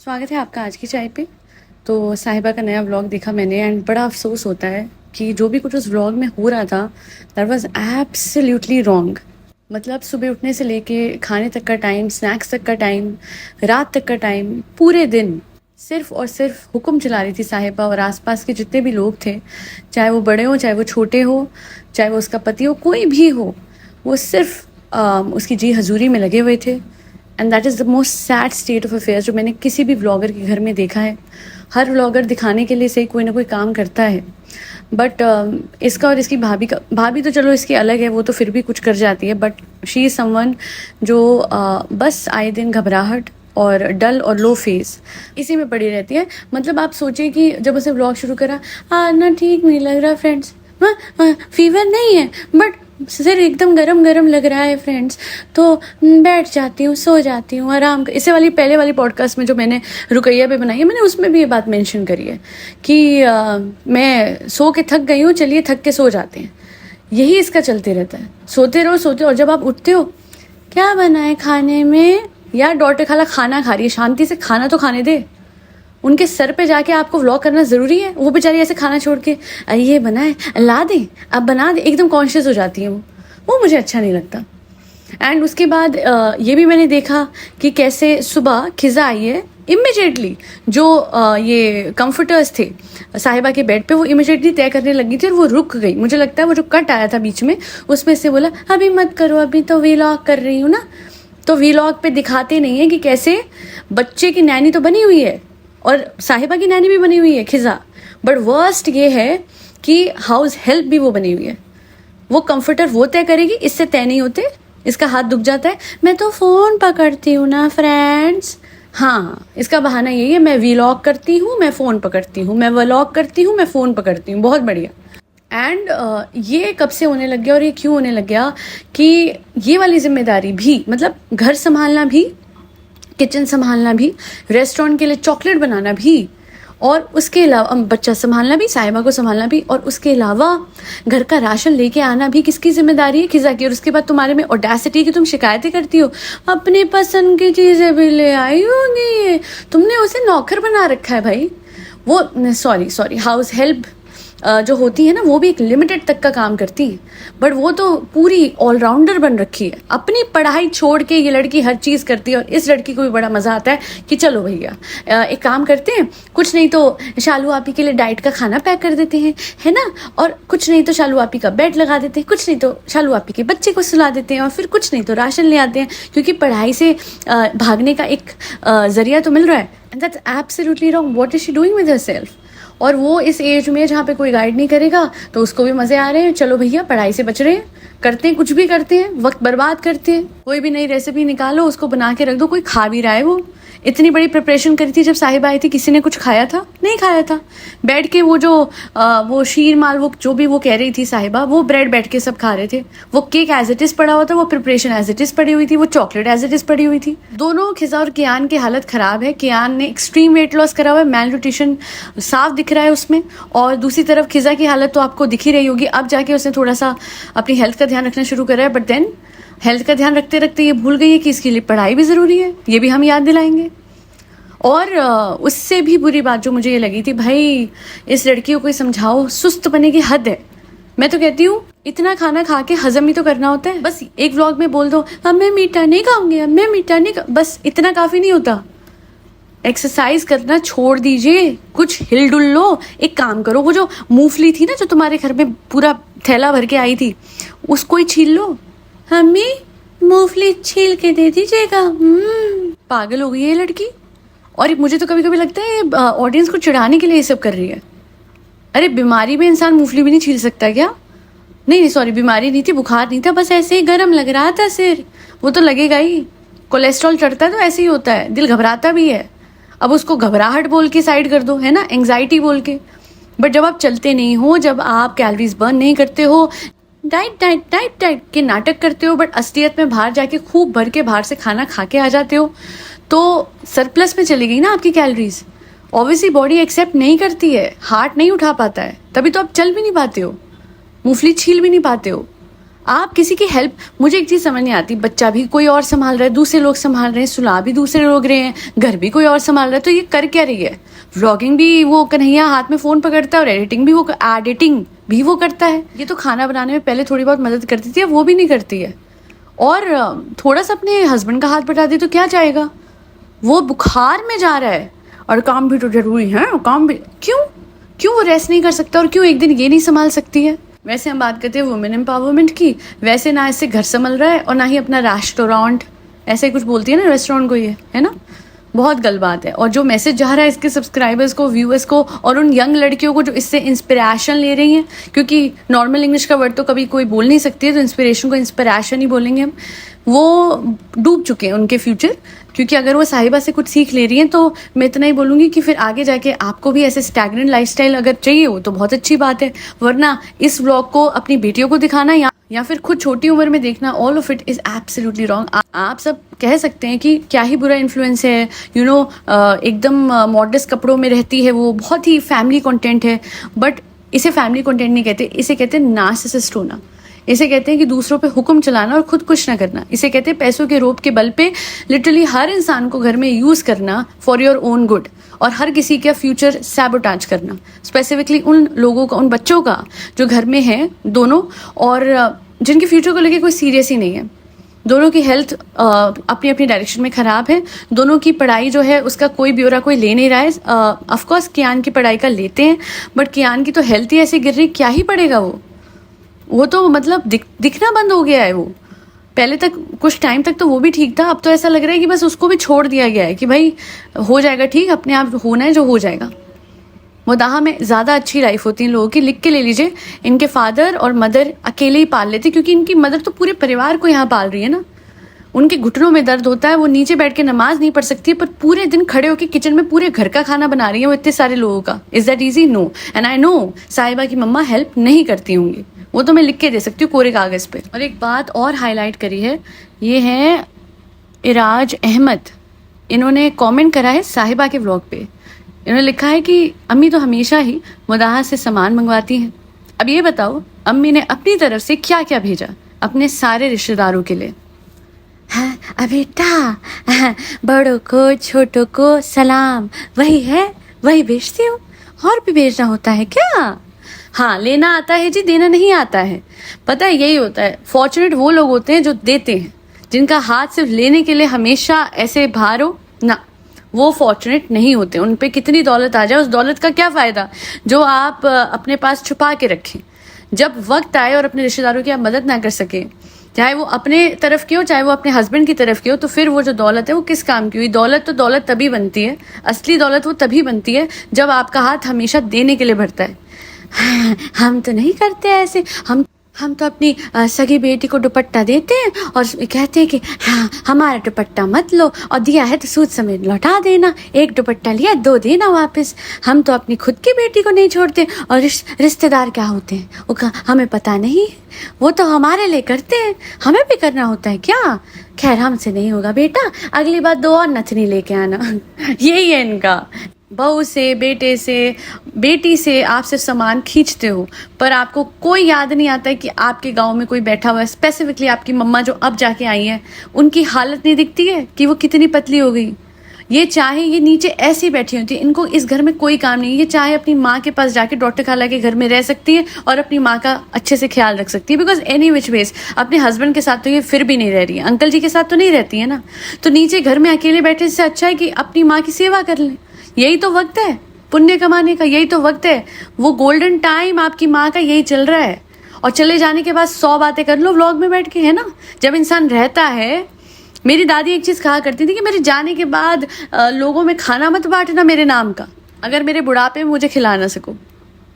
स्वागत है आपका आज की चाय पे। तो साहिबा का नया व्लॉग देखा मैंने एंड बड़ा अफसोस होता है कि जो भी कुछ उस व्लॉग में हो रहा था दैट वाज एब्सोल्युटली रॉन्ग। मतलब सुबह उठने से लेके खाने तक का टाइम, स्नैक्स तक का टाइम, रात तक का टाइम, पूरे दिन सिर्फ और सिर्फ हुक्म चला रही थी साहिबा। और आसपास के जितने भी लोग थे, चाहे वो बड़े हो चाहे वो छोटे हो, चाहे वो उसका पति हो, कोई भी हो, वो सिर्फ उसकी जी हजूरी में लगे हुए थे। And that is the most sad state of affairs जो मैंने किसी भी व्लॉगर के घर में देखा है। हर व्लॉगर दिखाने के लिए से कोई ना कोई काम करता है, बट इसका और इसकी भाभी तो चलो इसकी अलग है, वो तो फिर भी कुछ कर जाती है, बट शी इज़ समवन जो बस आए दिन घबराहट और डल और लो फेस इसी में पड़ी रहती है। मतलब आप सोचिए कि जब उसे व्लॉग शुरू करा, ना ठीक नहीं लग रहा फ्रेंड्स, फीवर नहीं है बट सिर एकदम गरम गरम लग रहा है फ्रेंड्स, तो बैठ जाती हूँ, सो जाती हूँ, आराम इसे वाली पहले वाली पॉडकास्ट में जो मैंने रुकैया पे बनाई है, मैंने उसमें भी ये बात मेंशन करी है कि मैं सो के थक गई हूँ, चलिए थक के सो जाते हैं। यही इसका चलते रहता है, सोते रहो सोते, और जब आप उठते हो क्या बना है खाने में, यार डॉटर खाला खाना खा रही है, शांति से खाना तो खाने दे। उनके सर पे जाके आपको व्लॉग करना ज़रूरी है? वो बेचारी ऐसे खाना छोड़ के ये बनाए, ला दे, अब बना दे, एकदम कॉन्शियस हो जाती है वो मुझे अच्छा नहीं लगता। एंड उसके बाद ये भी मैंने देखा कि कैसे सुबह खिजा आई है इमिजिएटली, जो ये कंफर्टर्स थे साहिबा के बेड पे, वो इमिजिएटली तय करने लगी थी और वो रुक गई। मुझे लगता है वो जो कट आया था बीच में उसमें से बोला अभी मत करो, अभी तो व्लॉग कर रही हूँ ना। तो व्लॉग पे दिखाते नहीं है कि कैसे बच्चे की नैनी तो बनी हुई है और साहिबा की नैनी भी बनी हुई है खिजा, बट वर्स्ट ये है कि हाउस हेल्प भी वो बनी हुई है। वो कंफर्टर वो तय करेगी, इससे तय नहीं होते, इसका हाथ दुख जाता है, मैं तो फोन पकड़ती हूँ ना फ्रेंड्स। हाँ, इसका बहाना यही है, मैं व्लॉग करती हूँ, मैं फोन पकड़ती हूँ, मैं व्लॉग करती हूँ, मैं फोन पकड़ती हूँ। बहुत बढ़िया। एंड ये कब से होने लग गया और ये क्यों होने लग गया कि ये वाली जिम्मेदारी भी, मतलब घर संभालना भी, किचन संभालना भी, रेस्टोरेंट के लिए चॉकलेट बनाना भी, और उसके अलावा बच्चा संभालना भी, साहिबा को संभालना भी, और उसके अलावा घर का राशन लेके आना भी किसकी जिम्मेदारी है? खिजा की। और उसके बाद तुम्हारे में ऑडेसिटी कि तुम शिकायतें करती हो, अपनी पसंद की चीज़ें भी ले आई होगी, तुमने उसे नौकर बना रखा है भाई। वो सॉरी हाउस हेल्प जो होती है ना, वो भी एक लिमिटेड तक का काम करती है, बट वो तो पूरी ऑलराउंडर बन रखी है। अपनी पढ़ाई छोड़ के ये लड़की हर चीज़ करती है, और इस लड़की को भी बड़ा मज़ा आता है कि चलो भैया एक काम करते हैं, कुछ नहीं तो शालू आपी के लिए डाइट का खाना पैक कर देते हैं, है ना, और कुछ नहीं तो शालू आपी का बेड लगा देते हैं, कुछ नहीं तो शालू आपी के बच्चे को सुला देते हैं, और फिर कुछ नहीं तो राशन ले आते हैं, क्योंकि पढ़ाई से भागने का एक ज़रिया तो मिल रहा है। And that's absolutely wrong. What is she doing with herself? और वो इस एज में जहाँ पे कोई गाइड नहीं करेगा तो उसको भी मज़े आ रहे हैं, चलो भैया पढ़ाई से बच रहे हैं, करते हैं कुछ भी करते हैं, वक्त बर्बाद करते हैं। कोई भी नई रेसिपी निकालो, उसको बना के रख दो, कोई खा भी रहा है। वो इतनी बड़ी प्रिपरेशन करी थी, जब साहिबा आई थी किसी ने कुछ खाया था? नहीं खाया था। बैठ के वो जो वो शीर माल, वो जो भी वो कह रही थी साहिबा, वो ब्रेड बैठ के सब खा रहे थे। वो केक एज इट इज़ पड़ा हुआ था, वो प्रिपरेशन एज इट इज़ पड़ी हुई थी, वो चॉकलेट एज इट इज़ पड़ी हुई थी। दोनों खिजा और कियान की हालत ख़राब है। कियान ने एक्सट्रीम वेट लॉस करा हुआ है, मैल न्यूट्रिशन साफ दिख रहा है उसमें, और दूसरी तरफ खिजा की हालत तो आपको दिख ही रही होगी। अब जाके उसने थोड़ा सा अपनी हेल्थ का ध्यान रखना शुरू करा है, बट देन हेल्थ का ध्यान रखते रखते ये भूल गई है कि इसके लिए पढ़ाई भी ज़रूरी है। ये भी हम याद दिलाएंगे। और उससे भी बुरी बात जो मुझे ये लगी थी, भाई इस लड़की को कोई समझाओ, सुस्त बने की हद है। मैं तो कहती हूँ इतना खाना खा के हजम ही तो करना होता है। बस एक व्लॉग में बोल दो अब मैं मीठा नहीं खाऊंगी, अब मैं मीठा नहीं बस इतना काफ़ी नहीं होता। एक्सरसाइज करना छोड़ दीजिए, कुछ हिल डुल लो। एक काम करो, वो जो मूंगफली थी ना जो तुम्हारे घर में पूरा थैला भर के आई थी, उसको ही छील लो। हमें मूंगफली छील के दे दीजिएगा। पागल हो गई है ये लड़की। और मुझे तो कभी कभी लगता है ऑडियंस को चिढ़ाने के लिए ये सब कर रही है। अरे बीमारी में इंसान मूंगफली भी नहीं छील सकता क्या? नहीं सॉरी, बीमारी नहीं थी, बुखार नहीं था, बस ऐसे ही गर्म लग रहा था सिर। वो तो लगेगा ही, कोलेस्ट्रॉल चढ़ता है तो ऐसे ही होता है, दिल घबराता भी है। अब उसको घबराहट बोल के साइड कर दो, है ना, एंग्जाइटी बोल के। बट जब आप चलते नहीं हो, जब आप कैलोरीज बर्न नहीं करते हो, डाइट डाइट डाइट डाइट के नाटक करते हो, बट असलियत में बाहर जाके खूब भर के बाहर से खाना खा के आ जाते हो, तो सरप्लस में चली गई ना आपकी कैलोरीज। ऑब्वियसली बॉडी एक्सेप्ट नहीं करती है, हार्ट नहीं उठा पाता है, तभी तो आप चल भी नहीं पाते हो, मूंगफली छील भी नहीं पाते हो। आप किसी की हेल्प, मुझे एक चीज़ समझ नहीं आती, बच्चा भी कोई और संभाल रहा है, दूसरे लोग संभाल रहे हैं, सुला भी दूसरे लोग रहे हैं, घर भी कोई और संभाल रहा है, तो ये कर क्या रही है? व्लॉगिंग भी वो कन्हैया हाथ में फ़ोन पकड़ता है और एडिटिंग भी वो करता है। ये तो खाना बनाने में पहले थोड़ी बहुत मदद करती थी, अब वो भी नहीं करती है। और थोड़ा सा अपने हस्बैंड का हाथ बटा दे तो क्या जाएगा? वो बुखार में जा रहा है और काम भी तो जरूरी है, काम भी क्यों वो रेस्ट नहीं कर सकता और क्यों एक दिन ये नहीं संभाल सकती है? वैसे हम बात करते हैं वुमेन एम्पावरमेंट की, वैसे ना इससे घर संभल रहा है और ना ही अपना रेस्टोरेंट, ऐसे कुछ बोलती है ना रेस्टोरेंट को, ये है ना, बहुत गलत बात है। और जो मैसेज जा रहा है इसके सब्सक्राइबर्स को, व्यूअर्स को और उन यंग लड़कियों को जो इससे इंस्पिरेशन ले रही हैं, क्योंकि नॉर्मल इंग्लिश का वर्ड तो कभी कोई बोल नहीं सकती है, तो इंस्पिरेशन को इंस्पिरेशन ही बोलेंगे हम। वो डूब चुके हैं उनके फ्यूचर, क्योंकि अगर वो साहिबा से कुछ सीख ले रही हैं तो मैं इतना ही बोलूँगी कि फिर आगे जाके आपको भी ऐसे स्टैगनेंट लाइफस्टाइल अगर चाहिए हो तो बहुत अच्छी बात है, वरना इस व्लॉग को अपनी बेटियों को दिखाना या फिर खुद छोटी उम्र में देखना, all of it is absolutely wrong. आप सब कह सकते हैं कि क्या ही बुरा इन्फ्लुएंस है, एकदम मॉडर्स्ट कपड़ों में रहती है, वो बहुत ही फैमिली कंटेंट है, बट इसे फैमिली कंटेंट नहीं कहते, इसे कहते हैं नार्सिसिस्ट होना। इसे कहते हैं कि दूसरों पे हुक्म चलाना और खुद कुछ ना करना। इसे कहते हैं पैसों के रोप के बल पे लिटरली हर इंसान को घर में यूज़ करना फॉर योर ओन गुड, और हर किसी का फ्यूचर सैबोटाज करना, स्पेसिफिकली उन लोगों का, उन बच्चों का जो घर में हैं दोनों, और जिनके फ्यूचर को लेके कोई सीरियस ही नहीं है। दोनों की हेल्थ अपनी अपनी डायरेक्शन में ख़राब है, दोनों की पढ़ाई जो है उसका कोई ब्यौरा कोई ले नहीं रहा है। ऑफकोर्स कियान की पढ़ाई का लेते हैं, बट कियान की तो हेल्थ ही ऐसे गिर रही, क्या ही पढ़ेगा वो तो मतलब दिखना बंद हो गया है। वो पहले तक कुछ टाइम तक तो वो भी ठीक था, अब तो ऐसा लग रहा है कि बस उसको भी छोड़ दिया गया है कि भाई हो जाएगा ठीक, अपने आप होना है जो हो जाएगा। मुदाहा में ज़्यादा अच्छी लाइफ होती है लोगों की, लिख के ले लीजिए। इनके फादर और मदर अकेले ही पाल लेते, क्योंकि इनकी मदर तो पूरे परिवार को यहाँ पाल रही है ना। उनके घुटनों में दर्द होता है, वो नीचे बैठ के नमाज नहीं पढ़ सकती, पर पूरे दिन खड़े होकर किचन में पूरे घर का खाना बना रही है वो इतने सारे लोगों का। Is that easy? No. And I know Sahiba की मम्मा हेल्प नहीं करती होंगी, वो तो मैं लिख के दे सकती हूँ कोरे कागज़ पे। और एक बात और हाईलाइट करी है, ये है इराज अहमद। इन्होंने कमेंट करा है साहिबा के व्लॉग पे। इन्होंने लिखा है कि अम्मी तो हमेशा ही मुदाहा से सामान मंगवाती हैं। अब ये बताओ अम्मी ने अपनी तरफ से क्या क्या भेजा अपने सारे रिश्तेदारों के लिए? हाँ बेटा, बड़ों को छोटों को सलाम, वही है, वही भेजती हूँ, और भी भेजना होता है क्या? हाँ, लेना आता है जी, देना नहीं आता है। पता है यही होता है, फॉर्चुनेट वो लोग होते हैं जो देते हैं, जिनका हाथ सिर्फ लेने के लिए हमेशा ऐसे भार हो ना, वो फॉर्चुनेट नहीं होते। उन पे कितनी दौलत आ जाए, उस दौलत का क्या फ़ायदा जो आप अपने पास छुपा के रखें। जब वक्त आए और अपने रिश्तेदारों की आप मदद ना कर सके, चाहे वो अपने तरफ की हो चाहे वो अपने हस्बैंड की तरफ की हो, तो फिर वो जो दौलत है वो किस काम की हुई? दौलत तभी बनती है, असली दौलत वो तभी बनती है जब आपका हाथ हमेशा देने के लिए बढ़ता है। हम तो नहीं करते ऐसे, हम तो अपनी सगी बेटी को दुपट्टा देते हैं और कहते हैं कि हाँ हमारा दुपट्टा मत लो, और दिया है तो सूद समेत लौटा देना, एक दुपट्टा लिया 2 देना वापस। हम तो अपनी खुद की बेटी को नहीं छोड़ते, और रिश्तेदार क्या होते हैं वो हमें पता नहीं, वो तो हमारे लिए करते हैं, हमें भी करना होता है क्या? खैर हमसे नहीं होगा बेटा, अगली बार 2 और नथनी लेके आना। यही है इनका। बहू से, बेटे से, बेटी से आप सिर्फ सामान खींचते हो, पर आपको कोई याद नहीं आता है कि आपके गांव में कोई बैठा हुआ है, स्पेसिफिकली आपकी मम्मा जो अब जाके आई हैं, उनकी हालत नहीं दिखती है कि वो कितनी पतली हो गई। ये चाहे ये नीचे ऐसी बैठी होती है, इनको इस घर में कोई काम नहीं है, ये चाहे अपनी माँ के पास जाके डॉक्टर खाला के घर में रह सकती है और अपनी माँ का अच्छे से ख्याल रख सकती है, बिकॉज एनी विच वेज अपने हस्बैंड के साथ तो ये फिर भी नहीं रह रही है, अंकल जी के साथ तो नहीं रहती है ना, तो नीचे घर में अकेले बैठे से अच्छा है कि अपनी माँ की सेवा कर लें। यही तो वक्त है पुण्य कमाने का, यही तो वक्त है, वो गोल्डन टाइम आपकी माँ का यही चल रहा है। और चले जाने के बाद 100 बातें कर लो व्लॉग में बैठ के, है ना। जब इंसान रहता है, मेरी दादी एक चीज़ कहा करती थी कि मेरे जाने के बाद लोगों में खाना मत बांटना मेरे नाम का, अगर मेरे बुढ़ापे में मुझे खिला ना सको।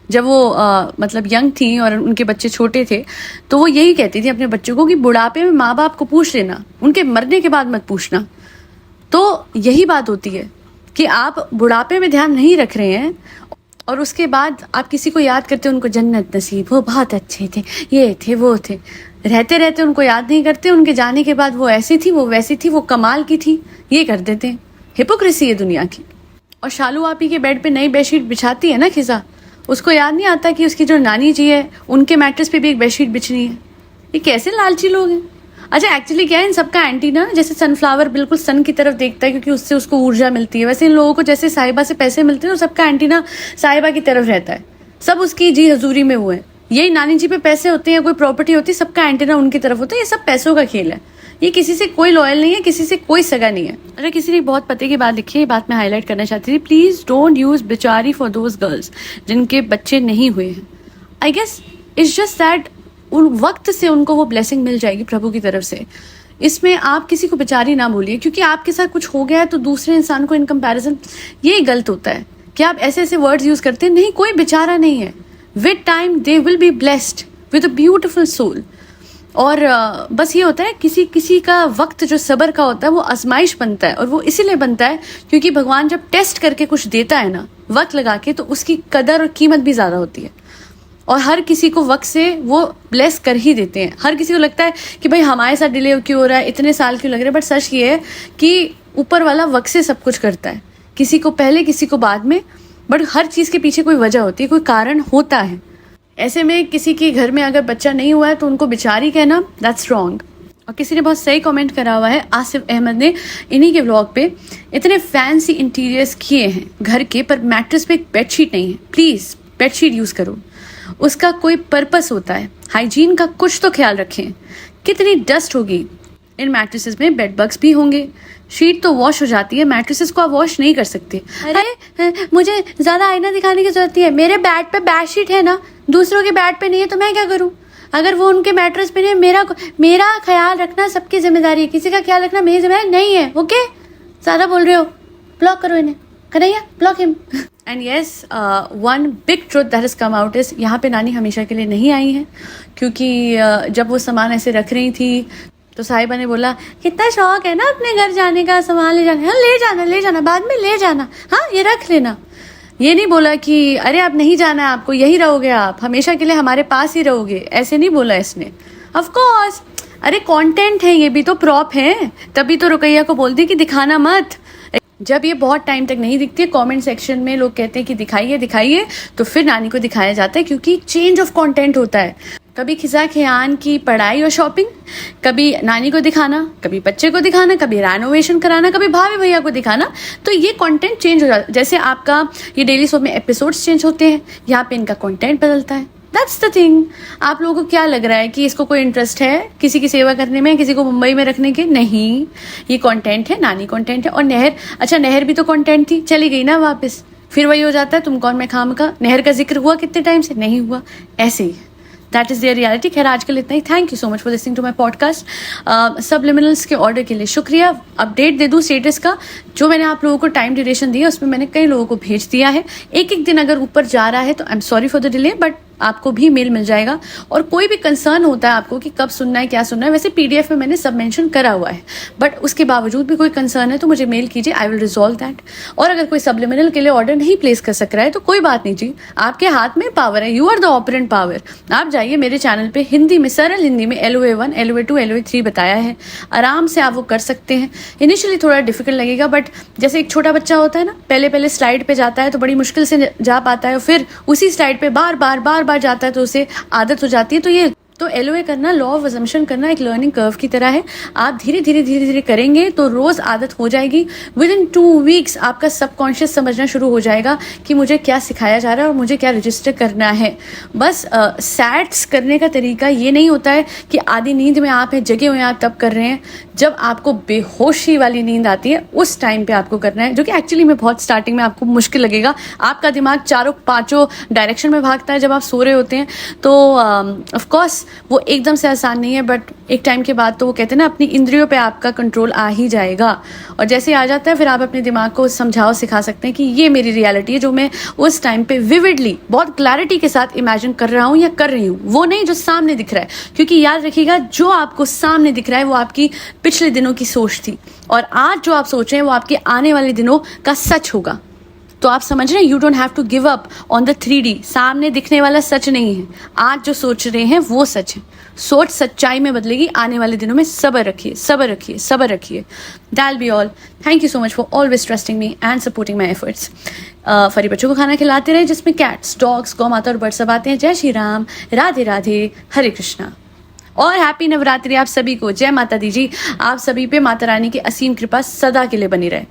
जब वो मतलब यंग थी और उनके बच्चे छोटे थे, तो वो यही कहती थी अपने बच्चों को कि बुढ़ापे में माँ बाप को पूछ लेना, उनके मरने के बाद मत पूछना। तो यही बात होती है कि आप बुढ़ापे में ध्यान नहीं रख रहे हैं और उसके बाद आप किसी को याद करते, उनको जन्नत नसीब, वो बहुत अच्छे थे, ये थे वो थे, रहते रहते उनको याद नहीं करते, उनके जाने के बाद वो ऐसी थी, वो वैसी थी, वो कमाल की थी, ये कर देते हैं। हिपोक्रेसी है दुनिया की। और शालू आपी के बेड पे नई बेडशीट बिछाती है ना खिजा, उसको याद नहीं आता कि उसकी जो नानी जी है उनके मैट्रेस पे भी एक बेडशीट बिछनी है। ये कैसे लालची लोग हैं। अच्छा एक्चुअली क्या है, इन सबका एंटीना जैसे सनफ्लावर बिल्कुल सन की तरफ देखता है क्योंकि उससे उसको ऊर्जा मिलती है, वैसे इन लोगों को जैसे साहिबा से पैसे मिलते हैं तो सबका एंटीना साहिबा की तरफ रहता है, सब उसकी जी हजूरी में हुए हैं। यही नानी जी पे पैसे होते हैं, कोई प्रॉपर्टी होती है, सबका एंटीना उनकी तरफ होता है। ये सब पैसों का खेल है, ये किसी से कोई लॉयल नहीं है, किसी से कोई सगा नहीं है। अरे किसी ने बहुत पते की बात लिखी है, ये बात मैं हाईलाइट करना चाहती थी। प्लीज डोंट यूज बिचारी फॉर दोज गर्ल्स जिनके बच्चे नहीं हुए हैं। I guess it's just that उन वक्त से उनको वो ब्लेसिंग मिल जाएगी प्रभु की तरफ से। इसमें आप किसी को बेचारी ना बोलिए, क्योंकि आपके साथ कुछ हो गया है तो दूसरे इंसान को इन कंपैरिजन, ये गलत होता है कि आप ऐसे ऐसे वर्ड्स यूज करते हैं। नहीं, कोई बेचारा नहीं है। With time they will be blessed with a beautiful soul. और बस ये होता है किसी किसी का वक्त जो सब्र का होता है वो आजमाइश बनता है, और वो इसीलिए बनता है क्योंकि भगवान जब टेस्ट करके कुछ देता है ना वक्त लगा के, तो उसकी कदर और कीमत भी ज़्यादा होती है। और हर किसी को वक्त से वो ब्लेस कर ही देते हैं। हर किसी को लगता है कि भाई हमारे साथ डिले क्यों हो रहा है, इतने साल क्यों लग रहे हैं, बट सच ये है कि ऊपर वाला वक्त से सब कुछ करता है, किसी को पहले किसी को बाद में, बट हर चीज़ के पीछे कोई वजह होती है, कोई कारण होता है। ऐसे में किसी के घर में अगर बच्चा नहीं हुआ है तो उनको बेचारी कहना, दैट्स रॉन्ग। और किसी ने बहुत सही कमेंट करा हुआ है, आसिफ अहमद ने, इन्हीं के व्लॉग पे, इतने फैंसी इंटीरियर्स किए हैं घर के, पर मैट्रेस पे एक बेडशीट नहीं है। प्लीज़ बेडशीट यूज़ करो, उसका कोई पर्पस होता है। हाइजीन का कुछ तो ख्याल रखें। कितनी डस्ट होगी इन मैट्रेसेस में, बेड बग्स भी होंगे। शीट तो वॉश हो जाती है, मैट्रेसेस को आप वॉश नहीं कर सकते। अरे मुझे ज़्यादा आईना दिखाने की जरूरत नहीं है, मेरे बेड पे बेडशीट है ना, दूसरों के बेड पे नहीं है तो मैं क्या करूँ। अगर वो उनके मैट्रेस पे नहीं है, मेरा ख्याल रखना सबकी जिम्मेदारी है, किसी का ख्याल रखना मेरी जिम्मेदारी नहीं है। ओके, ज़्यादा बोल रहे हो, ब्लॉक करो इन्हें। Kanhaiya, block him. And yes, one big truth that is come out is, यहाँ पे नानी हमेशा के लिए नहीं आई हैं, क्योंकि जब वो सामान ऐसे रख रही थी तो साहिबा ने बोला, कितना शौक है ना अपने घर जाने का, सामान ले जाना। हाँ ले जाना, बाद में ले जाना, हाँ ये रख लेना। ये नहीं बोला कि अरे आप नहीं जाना है, आपको यही रहोगे, आप हमेशा के लिए हमारे पास ही रहोगे, ऐसे नहीं बोला इसने। ऑफ कोर्स, अरे कंटेंट है, ये भी तो प्रॉप है, तभी तो रुकैया को बोलती कि दिखाना मत। जब ये बहुत टाइम तक नहीं दिखती है, कमेंट सेक्शन में लोग कहते हैं कि दिखाइए दिखाइए, तो फिर नानी को दिखाया जाता है, क्योंकि चेंज ऑफ कंटेंट होता है। कभी खिजा खियान की पढ़ाई और शॉपिंग, कभी नानी को दिखाना, कभी बच्चे को दिखाना, कभी रेनोवेशन कराना, कभी भाभी भैया को दिखाना, तो ये कंटेंट चेंज हो जाता है। जैसे आपका ये डेली सोप में एपिसोड्स चेंज होते हैं, यहाँ पे इनका कंटेंट बदलता है। That's the thing. आप लोगों को क्या लग रहा है कि इसको कोई इंटरेस्ट है किसी की सेवा करने में, किसी को मुंबई में रखने के? नहीं, ये कंटेंट है, नानी कंटेंट है। और नहर, अच्छा नहर भी तो कंटेंट थी, चली गई ना वापस, फिर वही हो जाता है, तुम कौन मैं खाम का। नहर का जिक्र हुआ कितने टाइम से? नहीं हुआ। ऐसे ही दैट इज़ देयर रियलिटी। खैर आजकल इतना ही। Thank you so much for listening to my podcast. Subliminals के ऑर्डर के लिए शुक्रिया। अपडेट दे दूँ स्टेटस का, जो मैंने आप लोगों को टाइम ड्यूरेशन दिया उसमें मैंने कई लोगों को भेज दिया है। एक एक दिन अगर ऊपर जा रहा है तो I am sorry for the delay, but आपको भी मेल मिल जाएगा। और कोई भी कंसर्न होता है आपको कि कब सुनना है, क्या सुनना है, वैसे पीडीएफ में मैंने सब मेंशन करा हुआ है, बट उसके बावजूद भी कोई कंसर्न है तो मुझे मेल कीजिए, आई विल रिजॉल्व दैट। और अगर कोई सबलिमिनल के लिए ऑर्डर नहीं प्लेस कर सक रहा है तो कोई बात नहीं जी, आपके हाथ में पावर है, you are the operant power. आप जाइए मेरे चैनल पे, हिंदी में, सरल हिंदी में LOA1 LOA2 LOA3 बताया है, आराम से आप वो कर सकते हैं। इनिशियली थोड़ा डिफिकल्ट लगेगा, बट जैसे एक छोटा बच्चा होता है ना, पहले पहले स्लाइड पे जाता है तो बड़ी मुश्किल से जा पाता है, फिर उसी स्लाइड पे बार बार जाता है तो उसे आदत हो जाती है। तो ये तो LOA करना, लॉ ऑफ अजम्पशन करना एक लर्निंग कर्व की तरह है। आप धीरे धीरे करेंगे तो रोज आदत हो जाएगी। विद इन 2 वीक्स आपका सबकॉन्शियस समझना शुरू हो जाएगा कि मुझे क्या सिखाया जा रहा है और मुझे क्या रजिस्टर करना है। बस सैट्स करने का तरीका ये नहीं होता है कि आधी नींद में आप हैं, जगे हुए हैं, आप तब कर रहे हैं। जब आपको बेहोशी वाली नींद आती है उस टाइम पे आपको करना है, जो कि एक्चुअली में बहुत स्टार्टिंग में आपको मुश्किल लगेगा। आपका दिमाग 4-5 डायरेक्शन में भागता है जब आप सो रहे होते हैं, तो ऑफकोर्स वो एकदम से आसान नहीं है, बट एक टाइम के बाद तो वो कहते हैं ना, अपनी इंद्रियों पे आपका कंट्रोल आ ही जाएगा। और जैसे आ जाता है फिर आप अपने दिमाग को समझाओ, सिखा सकते हैं कि ये मेरी रियलिटी है, जो मैं उस टाइम पे विविडली, बहुत क्लैरिटी के साथ इमेजिन कर रहा हूँ या कर रही हूँ, वो नहीं जो सामने दिख रहा है। क्योंकि याद रखिएगा, जो आपको सामने दिख रहा है वो आपकी पिछले दिनों की सोच थी, और आज जो आप सोच रहे हैं वो आपके आने वाले दिनों का सच होगा। तो आप समझ रहे हैं, you don't have to give up on the 3D। सामने दिखने वाला सच नहीं है, आज जो सोच रहे हैं वो सच है। सोच सच्चाई में बदलेगी आने वाले दिनों में। सब्र रखिए, सब्र रखिए, सब्र रखिए। That be all. Thank you so much for always trusting me and supporting my efforts. फरी बच्चों को खाना खिलाते रहे जिसमें कैट्स, डॉग्स, गौ माता और बर्ड सब आते हैं। जय श्री राम, राधे राधे, हरे कृष्णा। और हैप्पी नवरात्रि आप सभी को। जय माता दी जी। आप सभी पे माता रानी की असीम कृपा सदा के लिए बनी रहे।